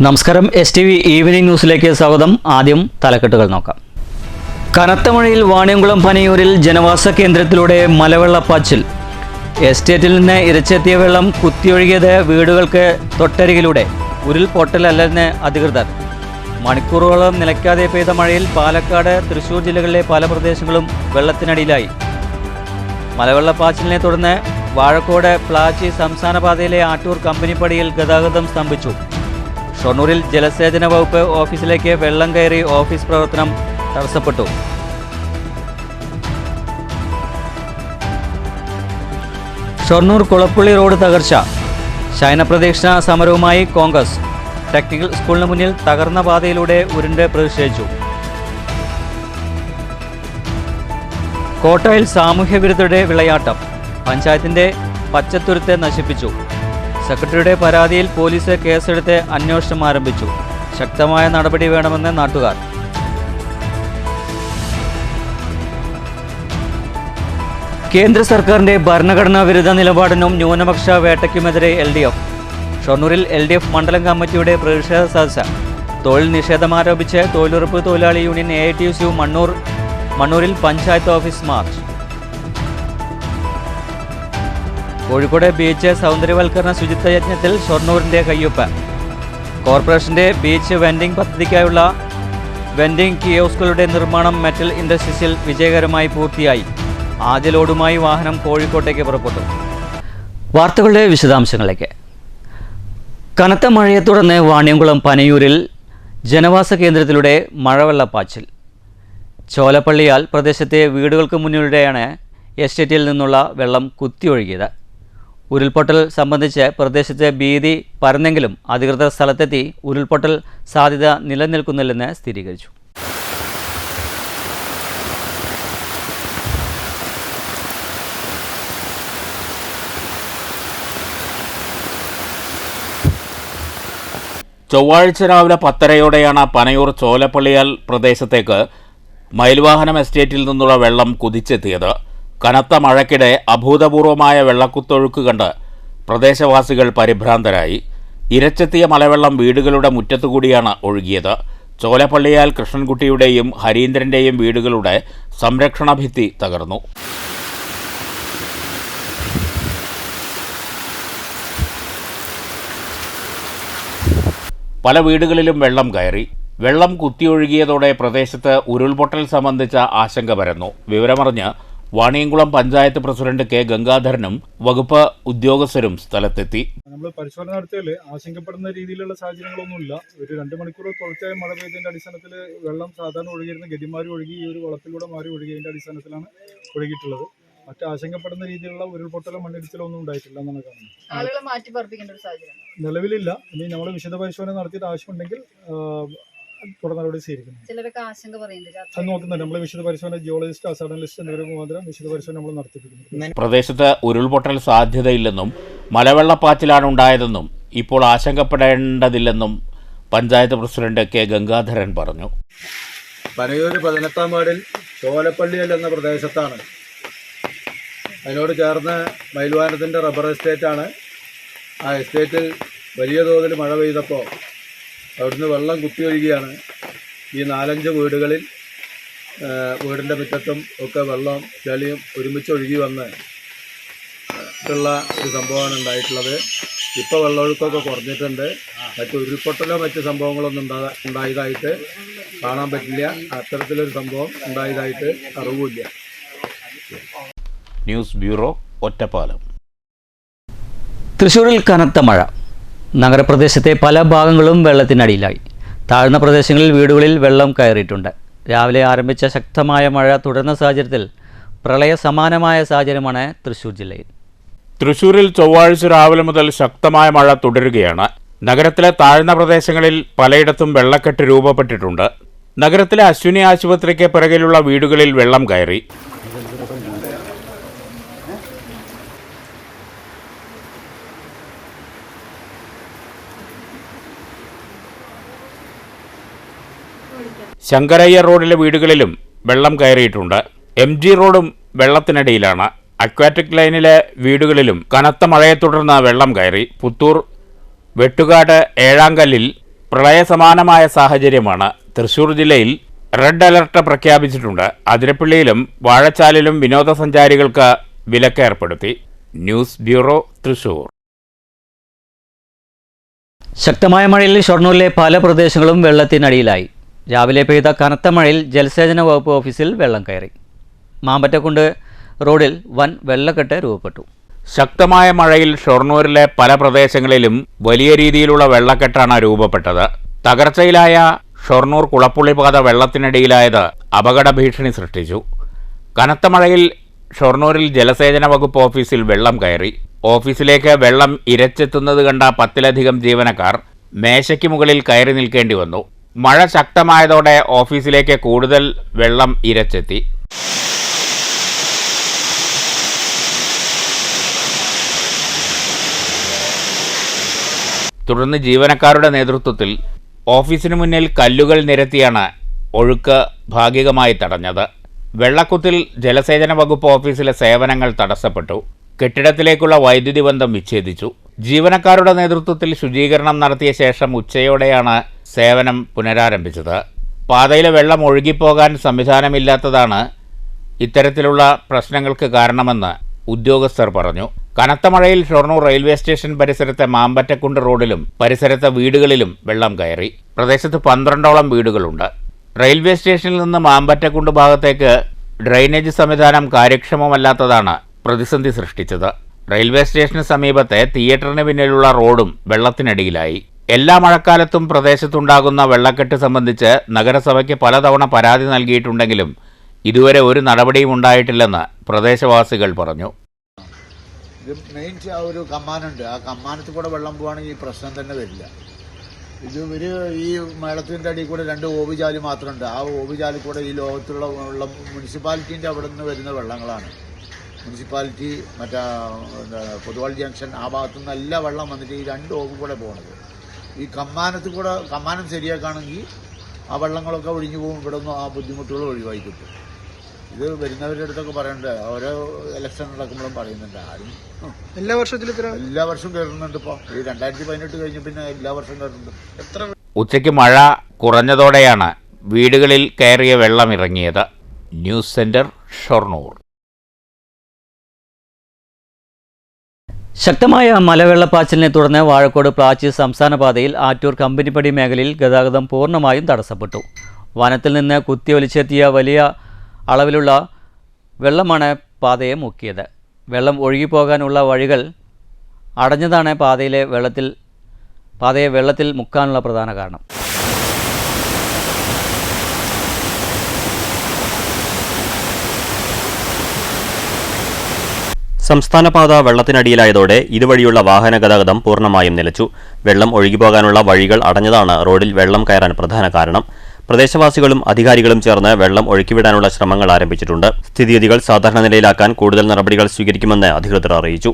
നമസ്കാരം STV evening ന്യൂസിലേക്ക് സ്വാഗതം. ആദ്യം തലക്കെട്ടുകൾ നോക്കാം. കനത്ത മഴയിൽ വാണിയംകുളം പനയൂരിൽ ജനവാസ കേന്ദ്രത്തിലൂടെ മലവെള്ളപ്പാച്ചിൽ. എസ്റ്റേറ്റിൽ നിന്ന് ഇരച്ചെത്തിയ വെള്ളം കുത്തിയൊഴുകിയത് വീടുകൾക്ക് തൊട്ടരികിലൂടെ. ഉരുൾപൊട്ടലല്ലെന്ന് അധികൃതർ. മണിക്കൂറുകളോളം നിലയ്ക്കാതെ പെയ്ത മഴയിൽ പാലക്കാട്, തൃശൂർ ജില്ലകളിലെ പല പ്രദേശങ്ങളും വെള്ളത്തിനടിയിലായി. മലവെള്ളപ്പാച്ചിലിനെ തുടർന്ന് വാഴക്കോട് പ്ലാച്ചി സംസ്ഥാന പാതയിലെ ആട്ടൂർ കമ്പനിപ്പടിയിൽ ഗതാഗതം സ്തംഭിച്ചു. ഷൊർണൂരിൽ ജലസേചന വകുപ്പ് ഓഫീസിലേക്ക് വെള്ളം കയറി ഓഫീസ് പ്രവർത്തനം തടസ്സപ്പെട്ടു. ഷൊർണൂർ കുളപ്പുള്ളി റോഡ് തകർച്ച. ശയനപ്രദക്ഷിണ സമരവുമായി കോൺഗ്രസ്. ടെക്നിക്കൽ സ്കൂളിന് മുന്നിൽ തകർന്ന പാതയിലൂടെ ഉരുണ്ട് പ്രതിഷേധിച്ചു. കോട്ടായിൽ സാമൂഹ്യവിരുദ്ധരുടെ വിളയാട്ടം. പഞ്ചായത്തിന്റെ പച്ചത്തുരുത്ത് നശിപ്പിച്ചു. സെക്രട്ടറിയുടെ പരാതിയിൽ പോലീസ് കേസെടുത്ത് അന്വേഷണം ആരംഭിച്ചു. ശക്തമായ നടപടി വേണമെന്ന് നാട്ടുകാർ. കേന്ദ്ര സർക്കാരിന്റെ ഭരണഘടനാ വിരുദ്ധ നിലപാടിനും ന്യൂനപക്ഷ വേട്ടയ്ക്കുമെതിരെ LDF. ഷൊർണൂരിൽ LDF മണ്ഡലം കമ്മിറ്റിയുടെ പ്രതിഷേധ സദസ്സ്. തൊഴിൽ നിഷേധമാരോപിച്ച് തൊഴിലുറപ്പ് തൊഴിലാളി യൂണിയൻ AITUC മണ്ണൂരിൽ panchayat office march. Kozhikode beach സൗന്ദര്യവൽക്കരണ ശുചിത്വ യജ്ഞത്തിൽ ഷൊർണൂരിന്റെ കയ്യൊപ്പ്. കോർപ്പറേഷന്റെ ബീച്ച് വെൻഡിംഗ് പദ്ധതിക്കായുള്ള വെൻഡിംഗ് കിയോസ്കുകളുടെ നിർമ്മാണം മെറ്റൽ ഇൻഡസ്ട്രീസിൽ വിജയകരമായി പൂർത്തിയായി. ആദ്യ ലോഡുമായി വാഹനം കോഴിക്കോട്ടേക്ക് പുറപ്പെട്ടു. വാർത്തകളുടെ വിശദാംശങ്ങളിലേക്ക്. കനത്ത മഴയെ തുടർന്ന് വാണിയംകുളം പനയൂരിൽ ജനവാസ കേന്ദ്രത്തിലൂടെ മഴവെള്ളപ്പാച്ചിൽ. ചോലപ്പള്ളിയാൽ പ്രദേശത്തെ വീടുകൾക്ക് മുന്നിലൂടെയാണ് എസ്റ്റേറ്റിൽ നിന്നുള്ള വെള്ളം കുത്തിയൊഴുകിയത്. ഉരുൾപൊട്ടൽ സംബന്ധിച്ച് പ്രദേശത്ത് ഭീതി പരന്നെങ്കിലും അധികൃതർ സ്ഥലത്തെത്തി ഉരുൾപൊട്ടൽ സാധ്യത നിലനിൽക്കുന്നില്ലെന്ന് സ്ഥിരീകരിച്ചു. ചൊവ്വാഴ്ച രാവിലെ 10:30യോടെയാണ് പനയൂർ ചോലപ്പള്ളിയാൽ പ്രദേശത്തേക്ക് മയിൽവാഹനം എസ്റ്റേറ്റിൽ നിന്നുള്ള വെള്ളം കുതിച്ചെത്തിയത്. കനത്ത മഴയ്ക്കിടെ അഭൂതപൂർവമായ വെള്ളക്കുത്തൊഴുക്ക് കണ്ട് പ്രദേശവാസികൾ പരിഭ്രാന്തരായി. ഇരച്ചെത്തിയ മലവെള്ളം വീടുകളുടെ മുറ്റത്തുകൂടിയാണ് ഒഴുകിയത്. ചോലപ്പള്ളിയാൽ കൃഷ്ണൻകുട്ടിയുടെയും ഹരീന്ദ്രൻ്റെയും വീടുകളുടെ സംരക്ഷണ ഭിത്തി തകർന്നു. പല വീടുകളിലും വെള്ളം കയറി. വെള്ളം കുത്തിയൊഴുകിയതോടെ പ്രദേശത്ത് ഉരുൾപൊട്ടൽ സംബന്ധിച്ച ആശങ്ക പരന്നു. വിവരമറിഞ്ഞ് വാണിയംകുളം പഞ്ചായത്ത് പ്രസിഡന്റ് K. ഗംഗാധരനും വകുപ്പ് ഉദ്യോഗസ്ഥരും സ്ഥലത്തെത്തി. നമ്മൾ പരിശോധന നടത്തിയാൽ ആശങ്കപ്പെടുന്ന രീതിയിലുള്ള സാഹചര്യങ്ങളൊന്നുമില്ല. ഒരു 2 മണിക്കൂർ തുടർച്ചയായി മഴ പെയ്തതിന്റെ അടിസ്ഥാനത്തിൽ വെള്ളം സാധാരണ ഒഴുകിയിരുന്ന ഗതിമാരി ഒഴുകി ഈ ഒരു വളത്തിലൂടെ മാറി ഒഴുകിയതിന്റെ അടിസ്ഥാനത്തിലാണ് ഒഴുകിയിട്ടുള്ളത്. മറ്റ് ആശങ്കപ്പെടുന്ന രീതിയിലുള്ള ഉരുൾപൊട്ടലോ മണ്ണിടിച്ചിലോ ഒന്നും ഉണ്ടായിട്ടില്ല എന്നാണ് കാണുന്നത്. നിലവിലില്ല. ഇനി നമ്മൾ വിശദ പരിശോധന നടത്തിയിട്ട് ആവശ്യമുണ്ടെങ്കിൽ തുടർ നടപടി സ്വീകരിക്കുന്നു. നോക്കുന്നുണ്ട്. നമ്മൾ വിശദ പരിശോധന ജിയോളജിസ്റ്റ്, അസാഡനലിസ്റ്റ് എന്നിവരെ മുഖാന്തരം വിശദ പരിശോധന നമ്മൾ നടത്തിയിരിക്കുന്നു. പ്രദേശത്ത് ഉരുൾപൊട്ടൽ സാധ്യതയില്ലെന്നും മലവെള്ളപ്പാച്ചിലാണ് ഉണ്ടായതെന്നും ഇപ്പോൾ ആശങ്കപ്പെടേണ്ടതില്ലെന്നും പഞ്ചായത്ത് പ്രസിഡന്റ് K. ഗംഗാധരൻ പറഞ്ഞു. പനയൂർ 18-ാം വാർഡിൽ ചോലപ്പള്ളിയൽ എന്ന പ്രദേശത്താണ്. അതിനോട് ചേർന്ന് മയിൽവാഹനത്തിൻ്റെ റബ്ബർ എസ്റ്റേറ്റാണ്. ആ എസ്റ്റേറ്റിൽ വലിയ തോതിൽ മഴ പെയ്തപ്പോൾ അവിടുന്ന് വെള്ളം കുത്തിയൊഴുകിയാണ് ഈ 4-5 വീടുകളിൽ വീടിൻ്റെ മുറ്റത്തും ഒക്കെ വെള്ളം ചെളിയും ഒരുമിച്ച് ഒഴുകി വന്ന് ഉള്ള ഒരു സംഭവമാണ് ഉണ്ടായിട്ടുള്ളത്. ഇപ്പോൾ വെള്ളമൊഴുക്കൊക്കെ കുറഞ്ഞിട്ടുണ്ട്. മറ്റ് ഉരുൾപൊട്ടലോ മറ്റ് സംഭവങ്ങളൊന്നും ഉണ്ടായതായിട്ട് കാണാൻ പറ്റില്ല. അത്തരത്തിലൊരു സംഭവം ഉണ്ടായതായിട്ട് അറിവില്ല. News bureau, Ottapalam. തൃശൂരിൽ കനത്ത മഴ. നഗരപ്രദേശത്തെ പല ഭാഗങ്ങളും വെള്ളത്തിനടിയിലായി. താഴ്ന്ന പ്രദേശങ്ങളിൽ വീടുകളിൽ വെള്ളം കയറിയിട്ടുണ്ട്. രാവിലെ ആരംഭിച്ച ശക്തമായ മഴ തുടർന്ന സാഹചര്യത്തിൽ പ്രളയ സമാനമായ സാഹചര്യമാണ് തൃശൂർ ജില്ലയിൽ. തൃശൂരിൽ ചൊവ്വാഴ്ച രാവിലെ മുതൽ ശക്തമായ മഴ തുടരുകയാണ്. നഗരത്തിലെ താഴ്ന്ന പ്രദേശങ്ങളിൽ പലയിടത്തും വെള്ളക്കെട്ട് രൂപപ്പെട്ടിട്ടുണ്ട്. നഗരത്തിലെ അശ്വിനി ആശുപത്രിക്ക് പിറകിലുള്ള വീടുകളിൽ വെള്ളം കയറി. ശങ്കരയ്യ റോഡിലെ വീടുകളിലും വെള്ളം കയറിയിട്ടുണ്ട്. MG റോഡും വെള്ളത്തിനടിയിലാണ്. അക്വാറ്റിക് ലൈനിലെ വീടുകളിലും കനത്ത മഴയെ തുടർന്ന് വെള്ളം കയറി. പുത്തൂർ വെട്ടുകാട് ഏഴാങ്കല്ലിൽ പ്രളയസമാനമായ സാഹചര്യമാണ്. തൃശൂർ ജില്ലയിൽ റെഡ് അലർട്ട് പ്രഖ്യാപിച്ചിട്ടുണ്ട്. അതിരപ്പള്ളിയിലും വാഴച്ചാലിലും വിനോദസഞ്ചാരികൾക്ക് വിലക്ക് ഏർപ്പെടുത്തി. News bureau, Thrissur. ശക്തമായ മഴയിൽ ഷൊർണൂരിലെ പല പ്രദേശങ്ങളും വെള്ളത്തിനടിയിലായി. രാവിലെ പെയ്ത കനത്ത മഴയിൽ ജലസേചന വകുപ്പ് ഓഫീസിൽ വെള്ളം കയറി. മാമ്പറ്റക്കുണ്ട് റോഡിൽ വൻ വെള്ളക്കെട്ട് രൂപപ്പെട്ടു. ശക്തമായ മഴയിൽ ഷൊർണൂരിലെ പല പ്രദേശങ്ങളിലും വലിയ രീതിയിലുള്ള വെള്ളക്കെട്ടാണ് രൂപപ്പെട്ടത്. തകർച്ചയിലായ ഷൊർണൂർ കുളപ്പുള്ളി പാത വെള്ളത്തിനടിയിലായത് അപകട ഭീഷണി സൃഷ്ടിച്ചു. കനത്ത മഴയിൽ ഷൊർണൂരിൽ ജലസേചന വകുപ്പ് ഓഫീസിൽ വെള്ളം കയറി. ഓഫീസിലേക്ക് വെള്ളം ഇരച്ചെത്തുന്നത് കണ്ട 10-ലധികം ജീവനക്കാർ മേശയ്ക്ക് മുകളിൽ കയറി നിൽക്കേണ്ടി വന്നു. മഴ ശക്തമായതോടെ ഓഫീസിലേക്ക് കൂടുതൽ വെള്ളം ഇരച്ചെത്തി. തുടർന്ന് ജീവനക്കാരുടെ നേതൃത്വത്തിൽ ഓഫീസിനു മുന്നിൽ കല്ലുകൾ നിരത്തിയാണ് ഒഴുക്ക് ഭാഗികമായി തടഞ്ഞത്. വെള്ളക്കുത്തിൽ ജലസേചന വകുപ്പ് ഓഫീസിലെ സേവനങ്ങൾ തടസ്സപ്പെട്ടു. കെട്ടിടത്തിലേക്കുള്ള വൈദ്യുതി ബന്ധം വിച്ഛേദിച്ചു. ജീവനക്കാരുടെ നേതൃത്വത്തിൽ ശുചീകരണം നടത്തിയ ശേഷം ഉച്ചയോടെയാണ് സേവനം പുനരാരംഭിച്ചത്. പാതയിലെ വെള്ളം ഒഴുകിപ്പോകാൻ സംവിധാനമില്ലാത്തതാണ് ഇത്തരത്തിലുള്ള പ്രശ്നങ്ങൾക്ക് കാരണമെന്ന് ഉദ്യോഗസ്ഥർ പറഞ്ഞു. കനത്ത മഴയിൽ ഷൊർണൂർ റെയിൽവേ സ്റ്റേഷൻ പരിസരത്തെ മാമ്പറ്റക്കുണ്ട് റോഡിലും പരിസരത്തെ വീടുകളിലും വെള്ളം കയറി. പ്രദേശത്ത് 12ഓളം വീടുകളുണ്ട്. റെയിൽവേ സ്റ്റേഷനിൽ നിന്ന് മാമ്പറ്റക്കുണ്ട് ഭാഗത്തേക്ക് ഡ്രെയിനേജ് സംവിധാനം കാര്യക്ഷമമല്ലാത്തതാണ് പ്രതിസന്ധി സൃഷ്ടിച്ചത്. റെയിൽവേ സ്റ്റേഷന് സമീപത്തെ തിയേറ്ററിന് പിന്നിലുള്ള റോഡും വെള്ളത്തിനടിയിലായി. എല്ലാ മഴക്കാലത്തും പ്രദേശത്തുണ്ടാകുന്ന വെള്ളക്കെട്ട് സംബന്ധിച്ച് നഗരസഭയ്ക്ക് പലതവണ പരാതി നൽകിയിട്ടുണ്ടെങ്കിലും ഇതുവരെ ഒരു നടപടിയും ഉണ്ടായിട്ടില്ലെന്ന് പ്രദേശവാസികൾ പറഞ്ഞു. ഇത് മെയിൻ ഒരു കമ്മാനുണ്ട്. ആ കമ്മാനത്തിൽ കൂടെ വെള്ളം പോവുകയാണെങ്കിൽ ഈ പ്രശ്നം തന്നെ വരില്ല. ഇത് ഈ മേളത്തിൻ്റെ അടിയിൽ കൂടെ 2 ഓവുചാല് മാത്രമുണ്ട്. ആ ഓവുചാലിൽ കൂടെ ഈ ലോകത്തുള്ള വെള്ളം മുനിസിപ്പാലിറ്റീൻ്റെ അവിടെ നിന്ന് വരുന്ന വെള്ളങ്ങളാണ്. മുനിസിപ്പാലിറ്റി പൊതുവാൾ ജംഗ്ഷൻ ആ ഭാഗത്തുനിന്ന് എല്ലാ വെള്ളം വന്നിട്ട് ഈ 2 ഓവും കൂടെ പോകണത്. ഈ കമ്മാനത്തിൽ കൂടെ കമ്മാനം ശരിയാക്കുകയാണെങ്കിൽ ആ വെള്ളങ്ങളൊക്കെ ഒഴിഞ്ഞു പോകും. ഇവിടെ നിന്ന് ആ ബുദ്ധിമുട്ടുകൾ ഒഴിവായി കിട്ടും. ഇത് വരുന്നവരുടെ അടുത്തൊക്കെ പറയണ്ടേ, ഓരോ ഇലക്ഷൻ നടക്കുമ്പോഴും പറയുന്നുണ്ട്. ആരും എല്ലാ വർഷവും കയറുന്നുണ്ട്. ഇപ്പോൾ ഈ 2018 കഴിഞ്ഞ പിന്നെ എല്ലാ വർഷവും കയറുന്നുണ്ട്. ഉച്ചയ്ക്ക് മഴ കുറഞ്ഞതോടെയാണ് വീടുകളിൽ കയറിയ വെള്ളം ഇറങ്ങിയത്. News centre, Shoranur. ശക്തമായ മലവെള്ളപ്പാച്ചിലിനെ തുടർന്ന് വാഴക്കോട് പ്ലാച്ചി സംസ്ഥാന പാതയിൽ ആറ്റൂർ കമ്പനിപ്പടി മേഖലയിൽ ഗതാഗതം പൂർണ്ണമായും തടസ്സപ്പെട്ടു. വനത്തിൽ നിന്ന് കുത്തിയൊലിച്ചെത്തിയ വലിയ അളവിലുള്ള വെള്ളമാണ് പാതയെ മുക്കിയത്. വെള്ളം ഒഴുകിപ്പോകാനുള്ള വഴികൾ അടഞ്ഞതാണ് പാതയെ വെള്ളത്തിൽ മുക്കാനുള്ള പ്രധാന കാരണം. സംസ്ഥാനപാത വെള്ളത്തിനടിയിലായതോടെ ഇതുവഴിയുള്ള വാഹന ഗതാഗതം പൂർണ്ണമായും നിലച്ചു. വെള്ളം ഒഴുകിപ്പോകാനുള്ള വഴികൾ അടഞ്ഞതാണ് റോഡിൽ വെള്ളം കയറാൻ പ്രധാന കാരണം. പ്രദേശവാസികളും അധികാരികളും ചേർന്ന് വെള്ളം ഒഴുക്കിവിടാനുള്ള ശ്രമങ്ങൾ ആരംഭിച്ചിട്ടുണ്ട്. സ്ഥിതിഗതികൾ സാധാരണ നിലയിലാക്കാൻ കൂടുതൽ നടപടികൾ സ്വീകരിക്കുമെന്ന് അധികൃതർ അറിയിച്ചു.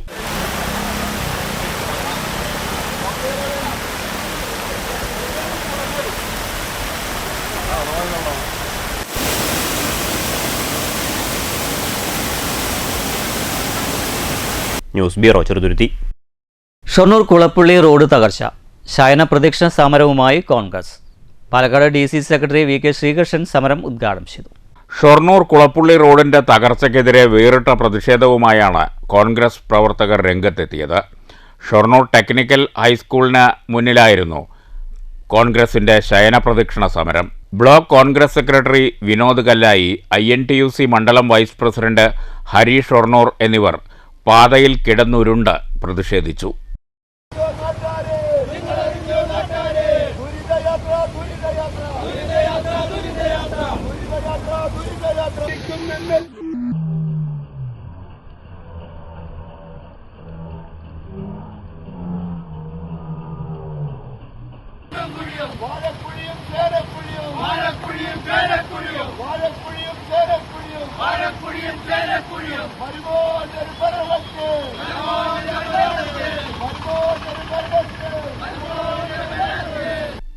News bureau, Cheruthuruthy. Shoranur Kulappully road തകർച്ച. ശയന പ്രദക്ഷിണ സമരവുമായി Congress. Palakkad DCC secretary VK Sreekrishnan സമരം ഉദ്ഘാടനം ചെയ്തു. ഷൊർണൂർ കുളപ്പുള്ളി റോഡിന്റെ തകർച്ചയ്ക്കെതിരെ വേറിട്ട പ്രതിഷേധവുമായാണ് കോൺഗ്രസ് പ്രവർത്തകർ രംഗത്തെത്തിയത്. ഷൊർണൂർ ടെക്നിക്കൽ ഹൈസ്കൂളിന് മുന്നിലായിരുന്നു കോൺഗ്രസിന്റെ ശയന പ്രദക്ഷിണ സമരം. ബ്ലോക്ക് കോൺഗ്രസ് സെക്രട്ടറി വിനോദ് കല്ലായി, INTUC മണ്ഡലം വൈസ് പ്രസിഡന്റ് ഹരി ഷൊർണൂർ എന്നിവർ പാതയിൽ കിടന്നുരുണ്ട് പ്രതിഷേധിച്ചു.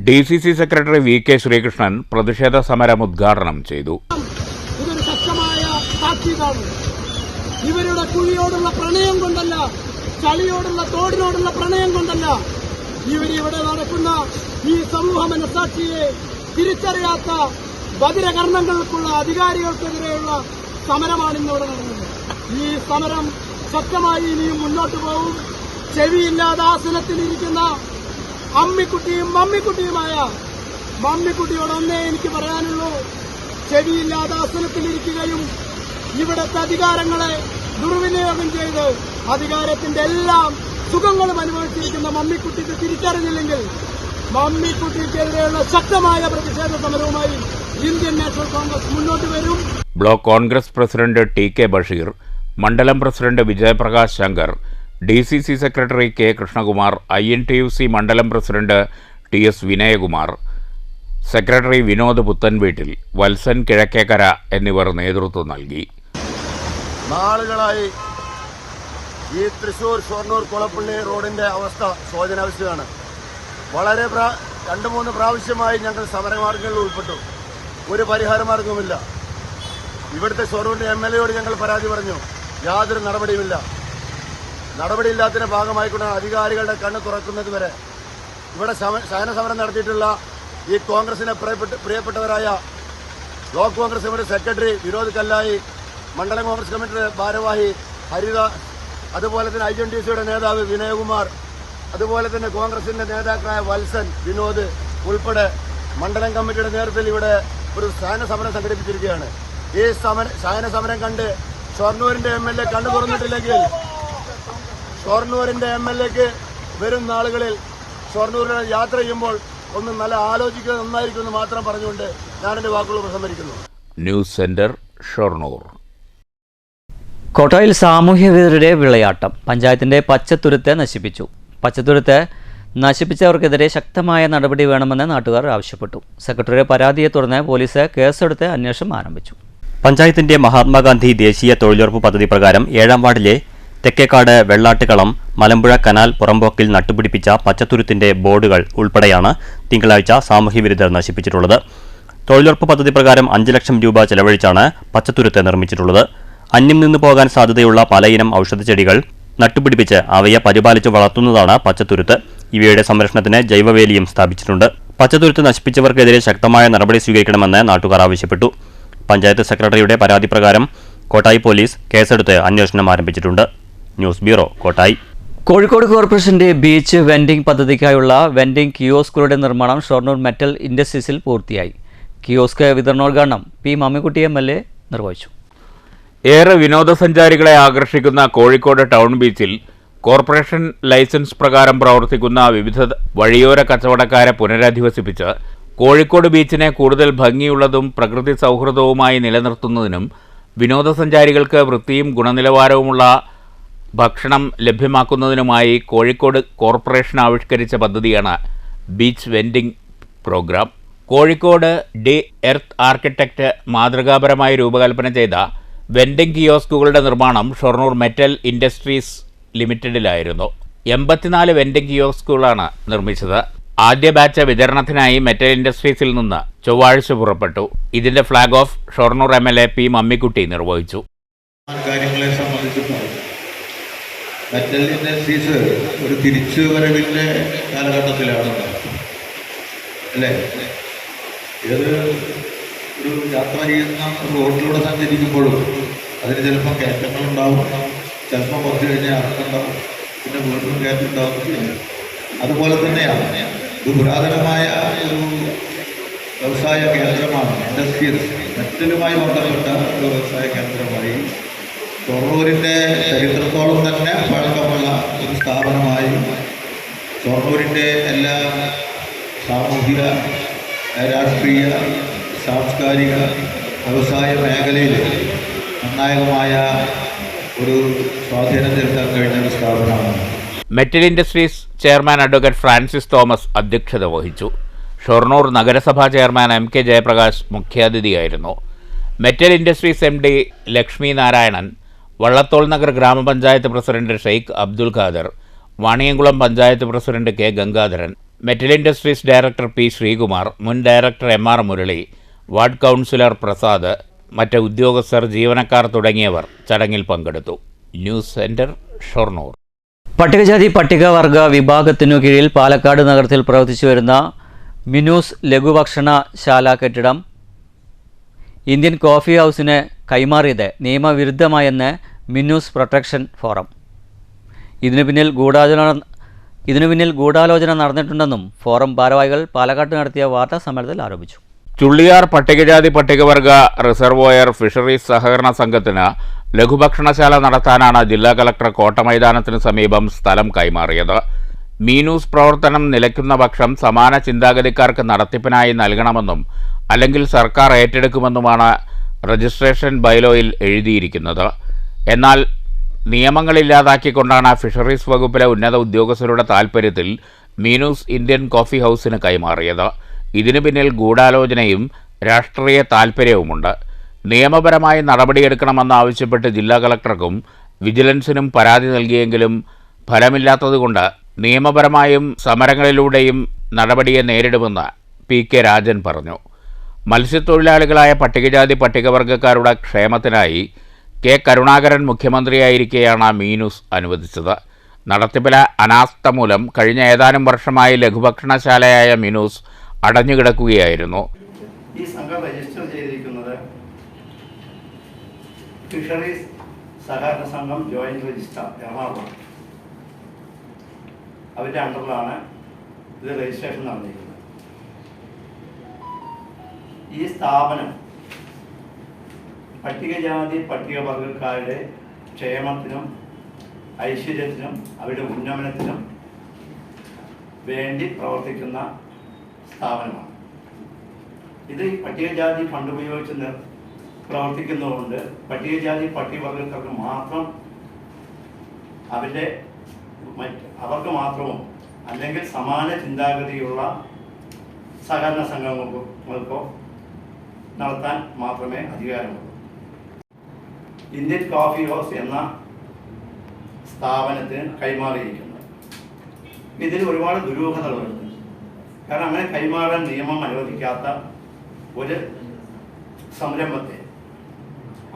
DCC സെക്രട്ടറി VK ശ്രീകൃഷ്ണൻ പ്രതിഷേധ സമരം ഉദ്ഘാടനം ചെയ്തു. ഇതൊരു ശക്തമായ താക്കീതാണ്. ഇവരുടെ കുഴിയോടുള്ള പ്രണയം കൊണ്ടല്ല, ചളിയോടുള്ള തോടിനോടുള്ള പ്രണയം കൊണ്ടല്ല, ഇവരിവിടെ നടക്കുന്ന ഈ സമൂഹ മനസാക്ഷിയെ തിരിച്ചറിയാത്ത ബധിരകർണങ്ങൾക്കുള്ള അധികാരികൾക്കെതിരെയുള്ള സമരമാണ് ഇന്നിവിടെ നടന്നത്. ഈ സമരം ശക്തമായി ഇനിയും മുന്നോട്ട് പോകും. ചെവിയില്ലാതെ ആസനത്തിലിരിക്കുന്ന അമ്മിക്കുട്ടിയും മമ്മിക്കുട്ടിയുമായ മമ്മിക്കുട്ടിയോടൊന്നേ എനിക്ക് പറയാനുള്ളൂ. ചെവിയില്ലാതെ ആസനത്തിലിരിക്കുകയും ഇവിടുത്തെ അധികാരങ്ങളെ ദുർവിനിയോഗം ചെയ്ത് അധികാരത്തിന്റെ എല്ലാം സുഖങ്ങളും അനുഭവിച്ചിരിക്കുന്ന മമ്മിക്കുട്ടിക്ക് തിരിച്ചറിഞ്ഞില്ലെങ്കിൽ മമ്മിക്കുട്ടിക്കെതിരെയുള്ള ശക്തമായ പ്രതിഷേധ സമരവുമായി ഇന്ത്യൻ നാഷണൽ കോൺഗ്രസ് മുന്നോട്ട് വരും. Block Congress president T K. Basheer, മണ്ഡലം president Vijayaprakash Shankar, DCC secretary K. Krishnakumar, INTUC മണ്ഡലം president T S. Vinayakumar, secretary Vinod പുത്തൻവീട്ടിൽ, വത്സൻ കിഴക്കേക്കര എന്നിവർ നേതൃത്വം നൽകി. നാളുകളായി ഈ തൃശൂർ ഷൊർണൂർ കുളപ്പള്ളി റോഡിന്റെ അവസ്ഥ ശോചനാവസ്ഥയാണ്. വളരെ 2-3 പ്രാവശ്യമായി ഞങ്ങൾ സമരമാർഗങ്ങളിൽ ഉൾപ്പെട്ടു. ഒരു പരിഹാരമാർഗവുമില്ല. ഇവിടുത്തെ ഷൊർണൂരിന്റെ MLA-യോട് ഞങ്ങൾ പരാതി പറഞ്ഞു. യാതൊരു നടപടിയുമില്ല. നടപടിയില്ലാത്തതിന്റെ ഭാഗമായിക്കൊണ്ടാണ് അധികാരികളുടെ കണ്ണ് തുറക്കുന്നത് വരെ ഇവിടെ ശയന സമരം നടത്തിയിട്ടുള്ള ഈ കോൺഗ്രസിനെ പ്രിയപ്പെട്ടവരായ block Congress committee secretary Vinod Kallayi, മണ്ഡലം കോൺഗ്രസ് കമ്മിറ്റി ഭാരവാഹി ഹരിത, അതുപോലെ തന്നെ INTUC-യുടെ നേതാവ് വിനയകുമാർ, അതുപോലെ തന്നെ കോൺഗ്രസിന്റെ നേതാക്കളായ വത്സൻ, വിനോദ് ഉൾപ്പെടെ മണ്ഡലം കമ്മിറ്റിയുടെ നേതൃത്വത്തിൽ ഇവിടെ ഒരു ശയന സമരം സംഘടിപ്പിച്ചിരിക്കുകയാണ്. ഈ ശയന സമരം കണ്ട് ഷൊർണൂരിന്റെ MLA കണ്ണു തുറന്നിട്ടില്ലെങ്കിൽ ഷൊർണൂരിന്റെ MLA-ക്ക് വരും നാളുകളിൽ ഷൊർണൂരിൽ യാത്ര ചെയ്യുമ്പോൾ ഒന്ന് നല്ല ആലോചിക്കുന്നത് നന്നായിരിക്കുമെന്ന് മാത്രം പറഞ്ഞുകൊണ്ട് ഞാനെന്റെ വാക്കുകൾ ഉപസംഹരിക്കുന്നു. News centre, Shoranur. കോട്ടായിൽ സാമൂഹ്യവിരുദ്ധരുടെ വിളയാട്ടം. പഞ്ചായത്തിന്റെ പച്ചത്തുരുത്തെ നശിപ്പിച്ചു. പച്ചത്തുരുത്ത് നശിപ്പിച്ചവർക്കെതിരെ ശക്തമായ നടപടി വേണമെന്ന് നാട്ടുകാർ ആവശ്യപ്പെട്ടു. സെക്രട്ടറിയുടെ പരാതിയെ തുടർന്ന് പോലീസ് കേസെടുത്ത് അന്വേഷണം ആരംഭിച്ചു. പഞ്ചായത്തിന്റെ മഹാത്മാഗാന്ധി ദേശീയ തൊഴിലുറപ്പ് പദ്ധതി പ്രകാരം 7-ാം വാർഡിലെ തെക്കേക്കാട് വെള്ളാട്ടുകളം മലമ്പുഴ കനാൽ പുറമ്പോക്കിൽ നട്ടുപിടിപ്പിച്ച പച്ചത്തുരുത്തിന്റെ ബോർഡുകൾ ഉൾപ്പെടെയാണ് തിങ്കളാഴ്ച സാമൂഹ്യവിരുദ്ധർ നശിപ്പിച്ചിട്ടുള്ളത്. തൊഴിലുറപ്പ് പദ്ധതി പ്രകാരം 5 ലക്ഷം രൂപ ചെലവഴിച്ചാണ് പച്ചത്തുരുത്ത് നിർമ്മിച്ചിട്ടുള്ളത്. അന്യം നിന്നു പോകാൻ സാധ്യതയുള്ള പലയിനം ഔഷധച്ചെടികൾ നട്ടുപിടിപ്പിച്ച് അവയെ പരിപാലിച്ച് വളർത്തുന്നതാണ് പച്ചത്തുരുത്ത്. ഇവയുടെ സംരക്ഷണത്തിന് ജൈവവേലിയും സ്ഥാപിച്ചിട്ടുണ്ട്. പച്ചത്തുരുത്ത് നശിപ്പിച്ചവർക്കെതിരെ ശക്തമായ നടപടി സ്വീകരിക്കണമെന്ന് നാട്ടുകാർ ആവശ്യപ്പെട്ടു. പഞ്ചായത്ത് സെക്രട്ടറിയുടെ പരാതി പ്രകാരം കോട്ടായി പോലീസ് കേസെടുത്ത് അന്വേഷണം ആരംഭിച്ചിട്ടുണ്ട്. News bureau, Kottayi. കോഴിക്കോട് കോർപ്പറേഷന്റെ ബീച്ച് വെൻഡിംഗ് പദ്ധതിക്കായുള്ള വെൻഡിംഗ് കിയോസ്കുകളുടെ നിർമ്മാണം ഷൊർണൂർ മെറ്റൽ ഇൻഡസ്ട്രീസിൽ പൂർത്തിയായി. കിയോസ്ക് വിതരണോദ്ഘാടനം പി. മമ്മിക്കുട്ടി MLA നിർവഹിച്ചു. ഏറെ വിനോദസഞ്ചാരികളെ ആകർഷിക്കുന്ന കോഴിക്കോട് ടൗൺ ബീച്ചിൽ കോർപ്പറേഷൻ ലൈസൻസ് പ്രകാരം പ്രവർത്തിക്കുന്ന വിവിധ വഴിയോര കച്ചവടക്കാരെ പുനരധിവസിപ്പിച്ച് കോഴിക്കോട് ബീച്ചിനെ കൂടുതൽ ഭംഗിയുള്ളതും പ്രകൃതി സൗഹൃദവുമായി നിലനിർത്തുന്നതിനും വിനോദസഞ്ചാരികൾക്ക് വൃത്തിയും ഗുണനിലവാരവുമുള്ള ഭക്ഷണം ലഭ്യമാക്കുന്നതിനുമായി കോഴിക്കോട് കോർപ്പറേഷൻ ആവിഷ്കരിച്ച പദ്ധതിയാണ് beach vending programme. Kozhikode D Earth architect മാതൃകാപരമായി രൂപകൽപ്പന ചെയ്ത വെൻഡിംഗ് കിയോസ്കുകളുടെ നിർമ്മാണം ഷൊർണൂർ മെറ്റൽ ഇൻഡസ്ട്രീസ് ലിമിറ്റഡിലായിരുന്നു. 84 വെൻഡിംഗ് കിയോസ്കുകളാണ് നിർമ്മിച്ചത്. ആദ്യ ബാച്ച് വിതരണത്തിനായി മെറ്റൽ ഇൻഡസ്ട്രീസിൽ നിന്ന് ചൊവ്വാഴ്ച പുറപ്പെട്ടു. ഇതിന്റെ flag off Shoranur MLA P. Mammikutty നിർവഹിച്ചു. കാര്യങ്ങളെ സംബന്ധിച്ചിടത്തോളം മെറ്റൽ ഇൻഡസ്ട്രീസ് ഒരു തിരിച്ചുവരവിൻ്റെ കാലഘട്ടത്തിലാണ് അല്ലേ? ഏത് ഒരു യാത്ര ചെയ്യുന്ന റോഡിലൂടെ സഞ്ചരിക്കുമ്പോഴും അതിന് ചിലപ്പോൾ കയറ്റങ്ങളുണ്ടാവും, ചിലപ്പോൾ കുറച്ച് കഴിഞ്ഞാൽ ഇറക്കുണ്ടാവും, പിന്നെ വീണ്ടും കയറ്റുണ്ടാവും. അതുപോലെ തന്നെയാണ് ഇത് പുരാതനമായ ഒരു വ്യവസായ കേന്ദ്രമാണ്. ഇൻഡസ്ട്രീസ് മെറ്റലുമായി ബന്ധപ്പെട്ട ഒരു വ്യവസായ കേന്ദ്രമായി ഷൊർണൂരിൻ്റെ ചരിത്രത്തോളം തന്നെ പഴക്കമുള്ള ഒരു സ്ഥാപനമായി ഷൊർണൂരിൻ്റെ എല്ലാ സാമൂഹിക, രാഷ്ട്രീയ, സാംസ്കാരിക, വ്യവസായ മേഖലയിൽ നിർണായകമായ ഒരു സ്വാധീനം ചെലുത്താൻ കഴിഞ്ഞ ഒരു സ്ഥാപനമാണ്. Metal industries chairman advocate Francis Thomas അധ്യക്ഷത വഹിച്ചു. ഷൊർണൂർ നഗരസഭാ ചെയർമാൻ MK ജയപ്രകാശ് മുഖ്യാതിഥിയായിരുന്നു. Metal industries MD Lakshmi Narayanan, Vallathol Nagar grama panchayat president Sheikh Abdul Khader, Vaniyamkulam panchayat president K. Gangadharan, metal industries director P. Sreekumar, മുൻ director MR Murali, ward councillor Prasad, മറ്റ് ഉദ്യോഗസ്ഥർ, ജീവനക്കാർ തുടങ്ങിയവർ ചടങ്ങിൽ പങ്കെടുത്തു. News centre, Shoranur. പട്ടികജാതി പട്ടികവർഗ വിഭാഗത്തിനു കീഴിൽ പാലക്കാട് നഗരത്തിൽ പ്രവർത്തിച്ചു വരുന്ന മിനൂസ് ലഘുഭക്ഷണശാല കെട്ടിടം ഇന്ത്യൻ കോഫി ഹൗസിന് കൈമാറിയത് നിയമവിരുദ്ധമായെന്ന് മിനൂസ് പ്രൊട്ടക്ഷൻ ഫോറം. ഇതിനു പിന്നിൽ ഗൂഢാലോചന നടന്നിട്ടുണ്ടെന്നും ഫോറം ഭാരവാഹികൾ പാലക്കാട്ട് നടത്തിയ വാർത്താ സമ്മേളനത്തിൽ ആരോപിച്ചു. ചുള്ളിയാർ പട്ടികജാതി പട്ടികവർഗ റിസർവോയർ ഫിഷറീസ് സഹകരണ സംഘത്തിന് ലഘുഭക്ഷണശാല നടത്താനാണ് ജില്ലാ കളക്ടർ കോട്ടമൈതാനത്തിന് സമീപം സ്ഥലം കൈമാറിയത്. മീനൂസ് പ്രവർത്തനം നിലയ്ക്കുന്ന പക്ഷം സമാന ചിന്താഗതിക്കാർക്ക് നടത്തിപ്പിനായി നൽകണമെന്നും അല്ലെങ്കിൽ സർക്കാർ ഏറ്റെടുക്കുമെന്നുമാണ് രജിസ്ട്രേഷൻ ബൈലോയിൽ എഴുതിയിരിക്കുന്നത്. എന്നാൽ നിയമങ്ങളില്ലാതാക്കിക്കൊണ്ടാണ് ഫിഷറീസ് വകുപ്പിലെ ഉന്നത ഉദ്യോഗസ്ഥരുടെ താൽപ്പര്യത്തിൽ മീനൂസ് ഇന്ത്യൻ കോഫി ഹൗസിന് കൈമാറിയത്. ഇതിനു പിന്നിൽ ഗൂഢാലോചനയും രാഷ്ട്രീയ താൽപ്പര്യവുമുണ്ട്. നിയമപരമായി നടപടിയെടുക്കണമെന്നാവശ്യപ്പെട്ട് ജില്ലാ കളക്ടർക്കും വിജിലൻസിനും പരാതി നൽകിയെങ്കിലും ഫലമില്ലാത്തതുകൊണ്ട് നിയമപരമായും സമരങ്ങളിലൂടെയും നടപടിയെ നേരിടുമെന്ന് PK രാജൻ പറഞ്ഞു. മത്സ്യത്തൊഴിലാളികളായ പട്ടികജാതി പട്ടികവർഗക്കാരുടെ ക്ഷേമത്തിനായി K കരുണാകരൻ മുഖ്യമന്ത്രിയായിരിക്കെയാണ് മീനൂസ് അനുവദിച്ചത്. നടത്തിപ്പിലെ അനാസ്ഥ മൂലം കഴിഞ്ഞ ഏതാനും വർഷമായി ലഘുഭക്ഷണശാലയായ മീനൂസ് അടഞ്ഞുകിടക്കുകയായിരുന്നു. ഈ സംഘം രജിസ്റ്റർ ചെയ്തിരിക്കുന്നത് ഫിഷറീസ് സഹകരണ സംഘം ജോയിന്റ് രജിസ്റ്റർ എറണാകുളം. അവരുടെ അണ്ടറിലാണ് ഇത് രജിസ്ട്രേഷൻ നടന്നിരിക്കുന്നത്. ഈ സ്ഥാപനം പട്ടികജാതി പട്ടികവർഗക്കാരുടെ ക്ഷേമത്തിനും ഐശ്വര്യത്തിനും അവരുടെ ഉന്നമനത്തിനും വേണ്ടി പ്രവർത്തിക്കുന്ന സ്ഥാപനമാണ്. ഇത് പട്ടികജാതി ഫണ്ട് ഉപയോഗിച്ച് പ്രവർത്തിക്കുന്നതുകൊണ്ട് പട്ടികജാതി പട്ടികവർഗക്കാർക്ക് മാത്രം അവർക്ക് മാത്രവും അല്ലെങ്കിൽ സമാന ചിന്താഗതിയുള്ള സഹകരണ സംഘങ്ങൾക്കോ നടത്താൻ മാത്രമേ അധികാരമുള്ളൂ. ഇന്ത്യൻ കോഫി ഹൗസ് എന്ന സ്ഥാപനത്തിന് കൈമാറിയിരിക്കുന്നു. ഇതിൽ ഒരുപാട് ദുരൂഹതകളുണ്ട്. കാരണം അങ്ങനെ കൈമാറാൻ നിയമം അനുവദിക്കാത്ത ഒരു സംരംഭത്തെ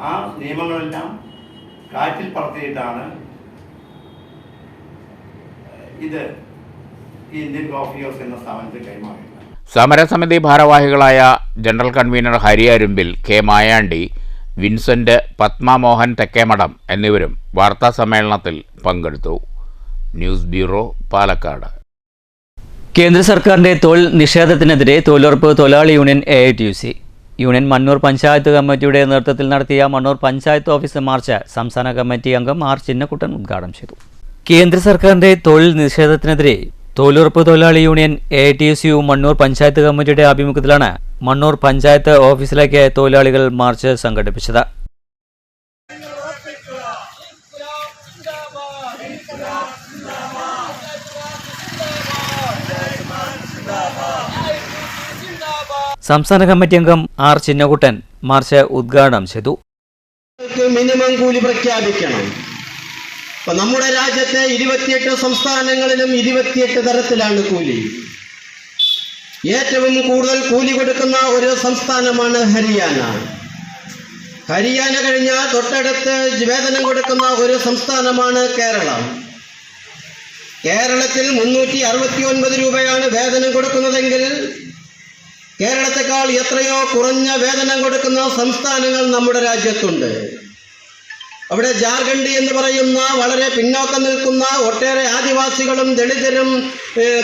ആ നിയമങ്ങളെല്ലാം കാറ്റിൽ പറത്തിയിട്ടാണ് ഇത് ഈ ഇന്ത്യൻ കോഫി ഹൗസ് എന്ന സ്ഥാപനത്തിൽ കൈമാറിയത്. സമരസമിതി ഭാരവാഹികളായ general convener Hariyarumbil, K Mayandi, Vincent, Padmamohan Thekkemadom എന്നിവരും വാർത്താസമ്മേളനത്തിൽ പങ്കെടുത്തു. News bureau, Palakkad. കേന്ദ്ര സർക്കാരിന്റെ തൊഴിൽ നിഷേധത്തിനെതിരെ തൊഴിലുറപ്പ് തൊഴിലാളി union AITUC union Mannur panchayat കമ്മിറ്റിയുടെ നേതൃത്വത്തിൽ നടത്തിയ മണ്ണൂർ പഞ്ചായത്ത് ഓഫീസ് മാർച്ച് സംസ്ഥാന കമ്മിറ്റി അംഗം R ചിന്നക്കുട്ടൻ ഉദ്ഘാടനം ചെയ്തു. കേന്ദ്ര സർക്കാരിന്റെ തൊഴിൽ നിഷേധത്തിനെതിരെ തൊഴിലുറപ്പ് തൊഴിലാളി യൂണിയൻ AITUC മണ്ണൂർ പഞ്ചായത്ത് കമ്മിറ്റിയുടെ ആഭിമുഖ്യത്തിലാണ് മണ്ണൂർ പഞ്ചായത്ത് ഓഫീസിലേക്ക് തൊഴിലാളികൾ മാർച്ച് സംഘടിപ്പിച്ചത്. സംസ്ഥാന കമ്മിറ്റി അംഗം R ചിന്നക്കുട്ടൻ മാർച്ച് ഉദ്ഘാടനം ചെയ്തു. മിനിമം കൂലി പ്രഖ്യാപിക്കണം. ഇപ്പൊ നമ്മുടെ രാജ്യത്തെ 28 സംസ്ഥാനങ്ങളിലും 28 തരത്തിലാണ് കൂലി. ഏറ്റവും കൂടുതൽ കൂലി കൊടുക്കുന്ന ഒരു സംസ്ഥാനമാണ് ഹരിയാന. ഹരിയാന കഴിഞ്ഞാൽ തൊട്ടടുത്ത് വേതനം കൊടുക്കുന്ന ഒരു സംസ്ഥാനമാണ് കേരളം. കേരളത്തിൽ 369 രൂപയാണ് വേതനം കൊടുക്കുന്നതെങ്കിൽ കേരളത്തെക്കാൾ എത്രയോ കുറഞ്ഞ വേതനം കൊടുക്കുന്ന സംസ്ഥാനങ്ങൾ നമ്മുടെ രാജ്യത്തുണ്ട്. അവിടെ ജാർഖണ്ഡ് എന്ന് പറയുന്ന വളരെ പിന്നോക്കം നിൽക്കുന്ന ഒട്ടേറെ ആദിവാസികളും ദളിതരും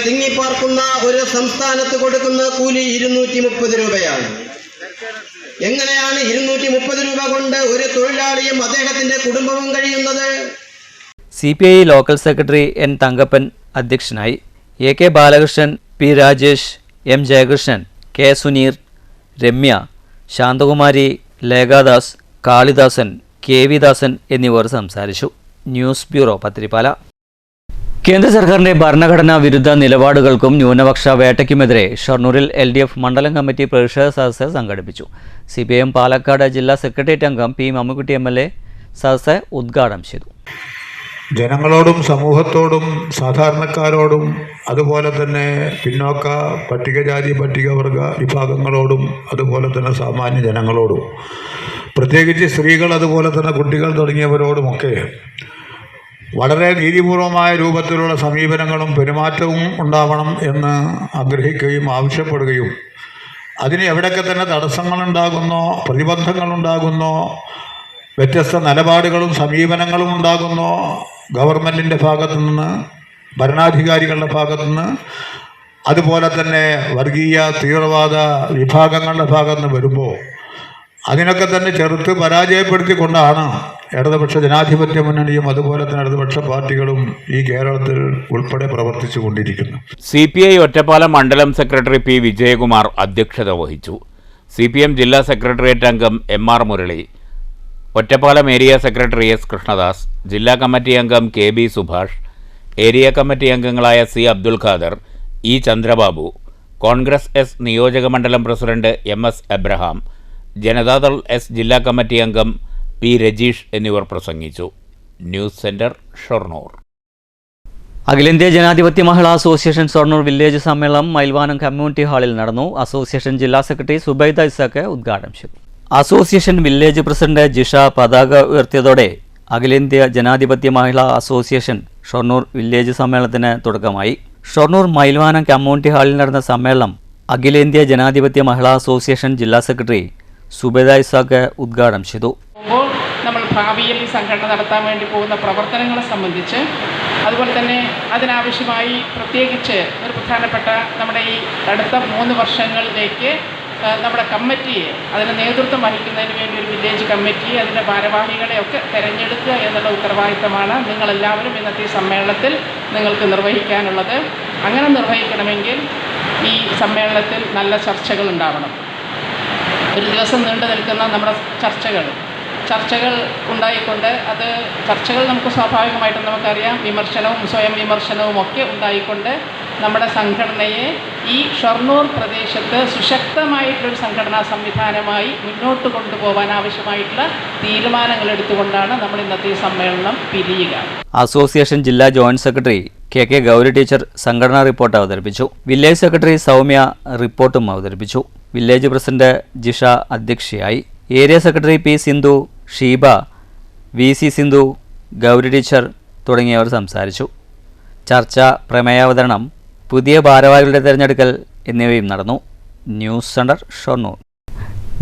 തിങ്ങിപ്പാർക്കുന്ന ഒരു സംസ്ഥാനത്ത് കൊടുക്കുന്ന കൂലി 230 രൂപയാണ്. എങ്ങനെയാണ് 230 രൂപ കൊണ്ട് ഒരു തൊഴിലാളിയും അദ്ദേഹത്തിന്റെ കുടുംബവും കഴിയുന്നത്? CPI local secretary N Thankappan അധ്യക്ഷനായി. AK Balakrishnan, P Rajesh, M Jayakrishnan, K Suneer, Ramya, Shanthakumari, Lekhadas, Kalidasan, KV Dasan എന്നിവർ സംസാരിച്ചു. News bureau, Pathirippala. കേന്ദ്ര സർക്കാരിന്റെ ഭരണഘടനാ വിരുദ്ധ നിലപാടുകൾക്കും ന്യൂനപക്ഷ വേട്ടയ്ക്കുമെതിരെ ഷൊർണൂരിൽ LDF മണ്ഡലം കമ്മിറ്റി പ്രതിഷേധ സദസ്സ് സംഘടിപ്പിച്ചു. CPIM പാലക്കാട് ജില്ലാ സെക്രട്ടേറിയറ്റ് അംഗം P മമ്മുക്കുട്ടി MLA സദസ്സ് ഉദ്ഘാടനം ചെയ്തു. ജനങ്ങളോടും സമൂഹത്തോടും സാധാരണക്കാരോടും അതുപോലെ തന്നെ പിന്നോക്ക പട്ടികജാതി പട്ടികവർഗ വിഭാഗങ്ങളോടും അതുപോലെ തന്നെ സാമാന്യ ജനങ്ങളോടും പ്രത്യേകിച്ച് സ്ത്രീകൾ അതുപോലെ തന്നെ കുട്ടികൾ തുടങ്ങിയവരോടുമൊക്കെ വളരെ നീതിപൂർവമായ രൂപത്തിലുള്ള സമീപനങ്ങളും പെരുമാറ്റവും ഉണ്ടാവണം എന്ന് ആഗ്രഹിക്കുകയും ആവശ്യപ്പെടുകയും അതിന് എവിടെയൊക്കെ തന്നെ തടസ്സങ്ങളുണ്ടാകുന്നോ, പ്രതിബന്ധങ്ങളുണ്ടാകുന്നോ, വ്യത്യസ്ത നിലപാടുകളും സമീപനങ്ങളും ഉണ്ടാകുന്നോ, ഗവൺമെൻറ്റിൻ്റെ ഭാഗത്തു നിന്ന്, ഭരണാധികാരികളുടെ ഭാഗത്തു നിന്ന്, അതുപോലെ തന്നെ വർഗീയ തീവ്രവാദ വിഭാഗങ്ങളുടെ ഭാഗത്ത് നിന്ന് വരുമ്പോൾ അതിനൊക്കെ തന്നെ ചെറുത്ത് പരാജയപ്പെടുത്തിക്കൊണ്ടാണ് ഇടതുപക്ഷ ജനാധിപത്യ മുന്നണിയും അതുപോലെ തന്നെ ഇടതുപക്ഷ പാർട്ടികളും ഈ കേരളത്തിൽ ഉൾപ്പെടെ പ്രവർത്തിച്ചു കൊണ്ടിരിക്കുന്നു. CPI ഒറ്റപ്പാലം മണ്ഡലം സെക്രട്ടറി P. വിജയകുമാർ അധ്യക്ഷത വഹിച്ചു. CPM ജില്ലാ സെക്രട്ടേറിയറ്റ് അംഗം MR Murali, Ottapalam area secretary S. Krishnadas, ജില്ലാ കമ്മിറ്റി അംഗം KB സുഭാഷ്, ഏരിയ കമ്മിറ്റി അംഗങ്ങളായ C. Abdul Khader, E. Chandrababu, Congress S നിയോജക മണ്ഡലം president MS Abraham, Janata Dal S ജില്ലാ കമ്മിറ്റി അംഗം P. രജീഷ് എന്നിവർ പ്രസംഗിച്ചു. News centre, Shoranur. അഖിലേന്ത്യാ ജനാധിപത്യ മഹിളാ അസോസിയേഷൻ ഷൊർണൂർ വില്ലേജ് സമ്മേളനം മൈൽവാനം കമ്മ്യൂണിറ്റി ഹാളിൽ നടന്നു. അസോസിയേഷൻ ജില്ലാ സെക്രട്ടറി സുബൈദ ഇസാഖ് ഉദ്ഘാടനം ചെയ്തു. അസോസിയേഷൻ വില്ലേജ് പ്രസിഡന്റ് ജിഷ പതാക ഉയർത്തിയതോടെ അഖിലേന്ത്യാ ജനാധിപത്യ മഹിളാ അസോസിയേഷൻ ഷൊർണൂർ വില്ലേജ് സമ്മേളനത്തിന് തുടക്കമായി. ഷൊർണൂർ മൈൽവാനം കമ്മ്യൂണിറ്റി ഹാളിൽ നടന്ന സമ്മേളനം അഖിലേന്ത്യാ ജനാധിപത്യ മഹിളാ അസോസിയേഷൻ ജില്ലാ സെക്രട്ടറി സുബൈദ ഇസാഖ് ഉദ്ഘാടനം ചെയ്തു. നമ്മൾ ഭാവിയിൽ ഈ സംഘടന നടത്താൻ വേണ്ടി പോകുന്ന പ്രവർത്തനങ്ങളെ സംബന്ധിച്ച്, അതുപോലെ തന്നെ അതിനാവശ്യമായി പ്രത്യേകിച്ച് ഒരു പ്രധാനപ്പെട്ട നമ്മുടെ ഈ അടുത്ത 3 വർഷങ്ങളിലേക്ക് നമ്മുടെ കമ്മിറ്റിയെ, അതിന് നേതൃത്വം വഹിക്കുന്നതിന് വേണ്ടി ഒരു വില്ലേജ് കമ്മിറ്റി, അതിൻ്റെ ഭാരവാഹികളെയൊക്കെ തിരഞ്ഞെടുക്കുക എന്നുള്ള ഉത്തരവാദിത്തമാണ് നിങ്ങളെല്ലാവരും ഇന്നത്തെ ഈ സമ്മേളനത്തിൽ നിങ്ങൾക്ക് നിർവഹിക്കാനുള്ളത്. അങ്ങനെ നിർവഹിക്കണമെങ്കിൽ ഈ സമ്മേളനത്തിൽ നല്ല ചർച്ചകൾ ഉണ്ടാവണം. ഒരു ദിവസം നീണ്ടു നിൽക്കുന്ന നമ്മുടെ ചർച്ചകൾ ഉണ്ടായിക്കൊണ്ട് ചർച്ചകൾ നമുക്ക് സ്വാഭാവികമായിട്ടും നമുക്കറിയാം, വിമർശനവും സ്വയം വിമർശനവും ഒക്കെ ഉണ്ടായിക്കൊണ്ട് നമ്മുടെ സംഘടനയെ ഈ ഷൊർണൂർ പ്രദേശത്ത് സുശക്തമായിട്ടുള്ളൊരു സംഘടനാ സംവിധാനമായി മുന്നോട്ട് കൊണ്ടുപോകാൻ ആവശ്യമായിട്ടുള്ള തീരുമാനങ്ങൾ എടുത്തുകൊണ്ടാണ് നമ്മൾ ഇന്നത്തെ ഈ സമ്മേളനം പിരിയുക. അസോസിയേഷൻ ജില്ലാ joint secretary KK Gauri teacher സംഘടനാ റിപ്പോർട്ട് അവതരിപ്പിച്ചു. വില്ലേജ് സെക്രട്ടറി സൗമ്യ റിപ്പോർട്ടും അവതരിപ്പിച്ചു. വില്ലേജ് പ്രസിഡന്റ് ജിഷ അധ്യക്ഷയായി. Area secretary P. Sindhu, Sheeba, VC Sindhu, Gauri teacher തുടങ്ങിയവർ സംസാരിച്ചു. ചർച്ച, പ്രമേയാവതരണം, പുതിയ ഭാരവാഹികളുടെ തിരഞ്ഞെടുക്കൽ എന്നിവയും നടന്നു. News centre, Shoranur.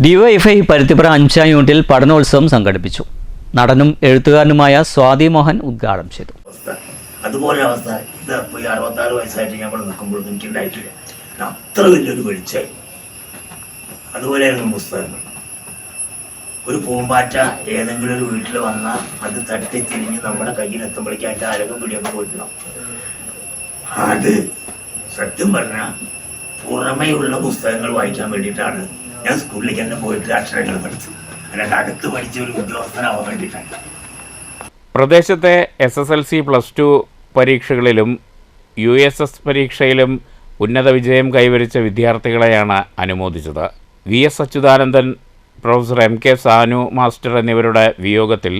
DYFI Paruthipura 5ാം യൂണിറ്റിൽ പഠനോത്സവം സംഘടിപ്പിച്ചു. നടനും എഴുത്തുകാരനുമായ സ്വാതി മോഹൻ ഉദ്ഘാടനം ചെയ്തു. അതുപോലെ അവസ്ഥ ഇപ്പോൾ 66 വയസ്സായിട്ട് ഞങ്ങൾ നിൽക്കുമ്പോൾ എനിക്കുണ്ടായിട്ടില്ല. അത്ര വലിയൊരു വെളിച്ചായി. അതുപോലെയായിരുന്നു പുസ്തകങ്ങൾ. ഒരു പൂമ്പാറ്റ ഏതെങ്കിലും ഒരു വീട്ടിൽ വന്നാൽ അത് തട്ടി തിരിഞ്ഞ് നമ്മുടെ കയ്യിലെത്തുമ്പോഴേക്കും അതിൻ്റെ അരകും പിടിയൊക്കെ പോയിട്ടുണ്ടാവും. അത് സത്യം പറഞ്ഞാൽ പുറമെയുള്ള പുസ്തകങ്ങൾ വായിക്കാൻ വേണ്ടിയിട്ടാണ് ഞാൻ സ്കൂളിലേക്ക് തന്നെ പോയിട്ട് അക്ഷരങ്ങൾ പഠിച്ചത്. അല്ലാണ്ട് അടുത്ത് പഠിച്ച ഒരു ഉദ്യോഗസ്ഥനാവാൻ വേണ്ടിയിട്ടാണ്. പ്രദേശത്തെ SSLC +2 പരീക്ഷകളിലും USS പരീക്ഷയിലും ഉന്നത വിജയം കൈവരിച്ച വിദ്യാർത്ഥികളെയാണ് അനുമോദിച്ചത്. VS Achuthanandan, professor MK Sanu master എന്നിവരുടെ വിയോഗത്തിൽ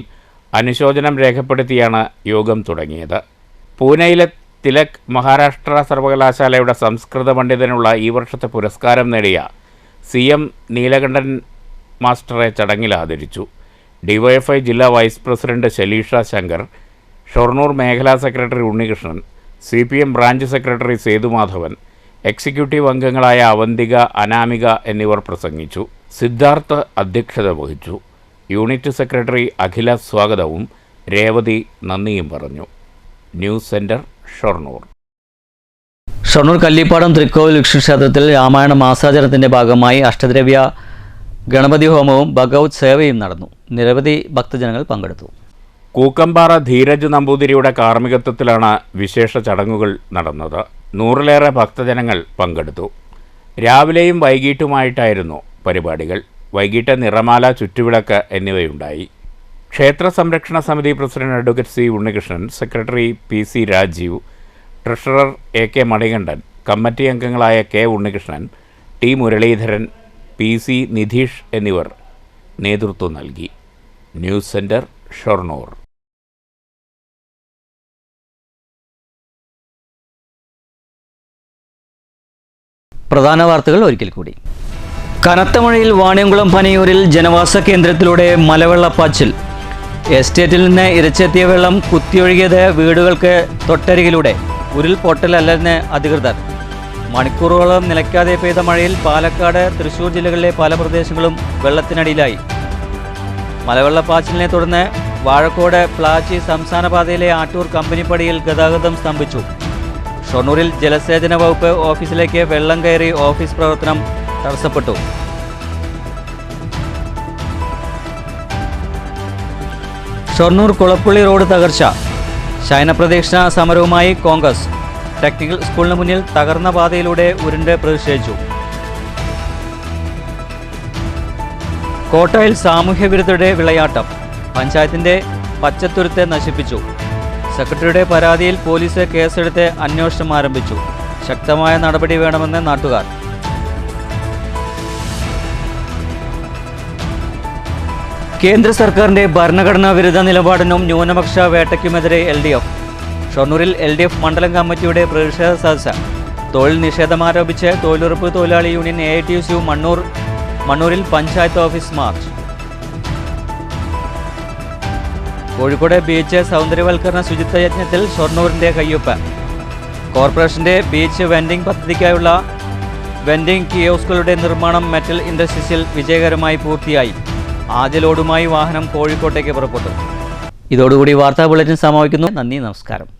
അനുശോചനം രേഖപ്പെടുത്തിയാണ് യോഗം തുടങ്ങിയത്. പൂനെയിലെ തിലക് മഹാരാഷ്ട്ര സർവകലാശാലയുടെ സംസ്കൃത പണ്ഡിതനുള്ള ഈ വർഷത്തെ പുരസ്കാരം നേടിയ CM നീലകണ്ഠൻ മാസ്റ്ററെ ചടങ്ങിൽ ആദരിച്ചു. DYFI ജില്ലാ വൈസ് പ്രസിഡന്റ് ശലീഷ ശങ്കർ, ഷൊർണൂർ മേഖലാ secretary Unnikrishnan, CPM branch secretary Sethumadhavan, executive അംഗങ്ങളായ അവന്തിക, അനാമിക എന്നിവർ പ്രസംഗിച്ചു. സിദ്ധാർത്ഥ് അധ്യക്ഷത വഹിച്ചു. യൂണിറ്റ് സെക്രട്ടറി അഖില സ്വാഗതവും രേവതി നന്ദിയും പറഞ്ഞു. News centre, Shoranur. ഷൊർണൂർ കല്ലിപ്പാടം തൃക്കോവിൽ ക്ഷേത്രത്തിൽ രാമായണ മാസാചരണത്തിൻ്റെ ഭാഗമായി അഷ്ടദ്രവ്യ ഗണപതി ഹോമവും ഭഗവത് സേവയും നടന്നു. നിരവധി ഭക്തജനങ്ങൾ പങ്കെടുത്തു. കൂക്കമ്പാറ ധീരജ് നമ്പൂതിരിയുടെ കാർമ്മികത്വത്തിലാണ് വിശേഷ ചടങ്ങുകൾ നടന്നത്. 100-ലേറെ ഭക്തജനങ്ങൾ പങ്കെടുത്തു. രാവിലെയും വൈകിട്ടുമായിട്ടായിരുന്നു പരിപാടികൾ. വൈകിട്ട് നിറമാല, ചുറ്റുവിളക്ക് എന്നിവയുണ്ടായി. ക്ഷേത്ര സംരക്ഷണ സമിതി president advocate C. Unnikrishnan, secretary PC Rajeev, treasurer AK Manikandan, committee അംഗങ്ങളായ K. Unnikrishnan, T. Muraleedharan, PC Nidheesh എന്നിവർ നേതൃത്വം നൽകി. News centre, Shoranur. പ്രധാന വാർത്തകൾ ഒരിക്കൽ കൂടി. കനത്ത മഴയിൽ വാണിയംകുളം പനയൂരിൽ ജനവാസ കേന്ദ്രത്തിലൂടെ മലവെള്ളപ്പാച്ചിൽ. എസ്റ്റേറ്റിൽ നിന്ന് ഇരച്ചെത്തിയ വെള്ളം കുത്തിയൊഴുകിയത് വീടുകൾക്ക് തൊട്ടരികിലൂടെ. ഉരുൾപൊട്ടലല്ലെന്ന് അധികൃതർ. മണിക്കൂറുകളോളം നിലയ്ക്കാതെ പെയ്ത മഴയിൽ പാലക്കാട്, തൃശൂർ ജില്ലകളിലെ പല പ്രദേശങ്ങളും വെള്ളത്തിനടിയിലായി. മലവെള്ളപ്പാച്ചിലിനെ തുടർന്ന് വാഴക്കോട് പ്ലാച്ചി സംസ്ഥാന പാതയിലെ ആറ്റൂർ കമ്പനിപ്പടിയിൽ ഗതാഗതം സ്തംഭിച്ചു. ഷൊർണൂരിൽ ജലസേചന വകുപ്പ് ഓഫീസിലേക്ക് വെള്ളം കയറി ഓഫീസ് പ്രവർത്തനം തടസ്സപ്പെട്ടു. ഷൊർണൂർ കുളപ്പുള്ളി റോഡ് തകർച്ച. ശയനപ്രദക്ഷിണ സമരവുമായി കോൺഗ്രസ്. ടെക്നിക്കൽ സ്കൂളിന് മുന്നിൽ തകർന്ന പാതയിലൂടെ ഉരുണ്ട് പ്രതിഷേധിച്ചു. കോട്ടയിൽ സാമൂഹ്യവിരുദ്ധരുടെ വിളയാട്ടം. പഞ്ചായത്തിന്റെ പച്ചത്തുരുത്തെ നശിപ്പിച്ചു. സെക്രട്ടറിയുടെ പരാതിയിൽ പോലീസ് കേസെടുത്ത് അന്വേഷണം ആരംഭിച്ചു. ശക്തമായ നടപടി വേണമെന്ന് നാട്ടുകാർ. കേന്ദ്ര സർക്കാരിന്റെ ഭരണഘടനാ വിരുദ്ധ നിലപാടിനും ന്യൂനപക്ഷ വേട്ടയ്ക്കുമെതിരെ LDF. ഷൊർണൂരിൽ LDF മണ്ഡലം കമ്മിറ്റിയുടെ പ്രതിഷേധ സദസ്സ്. തൊഴിൽ നിഷേധമാരോപിച്ച് തൊഴിലുറപ്പ് തൊഴിലാളി യൂണിയൻ AITUC മണ്ണൂരിൽ panchayat office march. Kozhikode beach സൗന്ദര്യവൽക്കരണ ശുചിത്വ യജ്ഞത്തിൽ ഷൊർണൂരിന്റെ കയ്യൊപ്പ്. കോർപ്പറേഷന്റെ ബീച്ച് വെൻഡിംഗ് പദ്ധതിക്കായുള്ള വെൻഡിംഗ് കിയോസ്കുകളുടെ നിർമ്മാണം മെറ്റൽ ഇൻഡസ്ട്രീസിൽ വിജയകരമായി പൂർത്തിയായി. ആദ്യ ലോഡുമായി വാഹനം കോഴിക്കോട്ടേക്ക് പുറപ്പെട്ടു. ഇതോടുകൂടി വാർത്താ ബുള്ളറ്റിൻ സമാപിക്കുന്നു. നന്ദി, നമസ്കാരം.